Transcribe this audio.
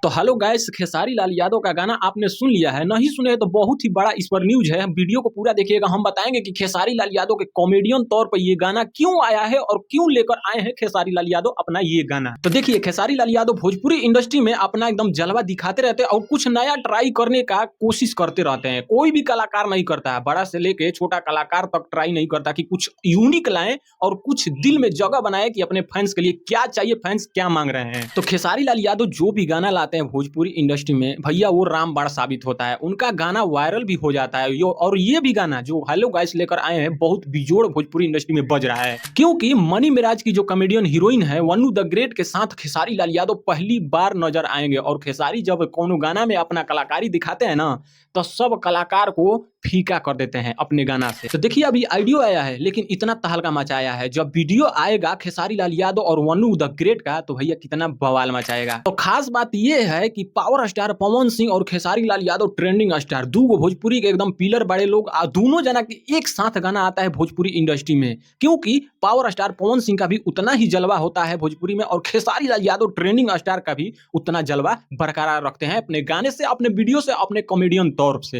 तो hello guys, Khesari Lal Yadav का गाना आपने सुन लिया है। नहीं सुने तो बहुत ही बड़ा इस पर न्यूज है। वीडियो को पूरा देखिएगा, हम बताएंगे कि खेसारी लाल यादव के कॉमेडियन तौर पर ये गाना क्यों आया है और क्यों लेकर आए हैं खेसारी लाल यादव अपना ये गाना। तो देखिए, खेसारी लाल यादव भोजपुरी इंडस्ट्री में अपना एकदम जलवा दिखाते रहते हैं और कुछ नया ट्राई करने का कोशिश करते रहते हैं। कोई भी कलाकार नहीं करता है, बड़ा से लेके छोटा कलाकार तक ट्राई नहीं करता कि कुछ यूनिक लाएं और कुछ दिल में जगह बनाए कि अपने फैंस के लिए क्या चाहिए, फैंस क्या मांग रहे हैं। तो खेसारी लाल यादव जो भी गाना लाते हैं भोजपुरी इंडस्ट्री में, भैया वो रामबाण साबित होता है। उनका गाना वायरल भी हो जाता है और ये भी गाना जो हेलो गाइस लेकर आए हैं बहुत बिजोड़ भोजपुरी इंडस्ट्री में बज रहा है, क्योंकि मनी मिराज की जो कॉमेडियन हीरोइन है वनु द ग्रेट के साथ खेसारी लाल यादव पहली बार नजर आएंगे। और खेसारी जब कोनो गाना में अपना कलाकारी दिखाते हैं ना, तो सब कलाकार को फीका कर देते हैं अपने गाना से। तो देखिए, अभी ऑडियो आया है लेकिन इतना तहलका मचाया है। जब वीडियो आएगा खेसारी लाल यादव और वनु द ग्रेट का, तो भैया कितना बवाल मचाएगा। तो खास बात यह है कि पावर स्टार पवन सिंह और खेसारी लाल यादव ट्रेंडिंग स्टार, दो भोजपुरी के एकदम पिलर बड़े लोग, दोनों जना के एक साथ गाना आता है भोजपुरी इंडस्ट्री में। क्योंकि पावर स्टार पवन सिंह का भी उतना ही जलवा होता है भोजपुरी में और खेसारी लाल यादव ट्रेंडिंग स्टार का भी उतना जलवा बरकरार रखते हैं अपने गाने से, अपने वीडियो से, अपने कॉमेडियन तौर से।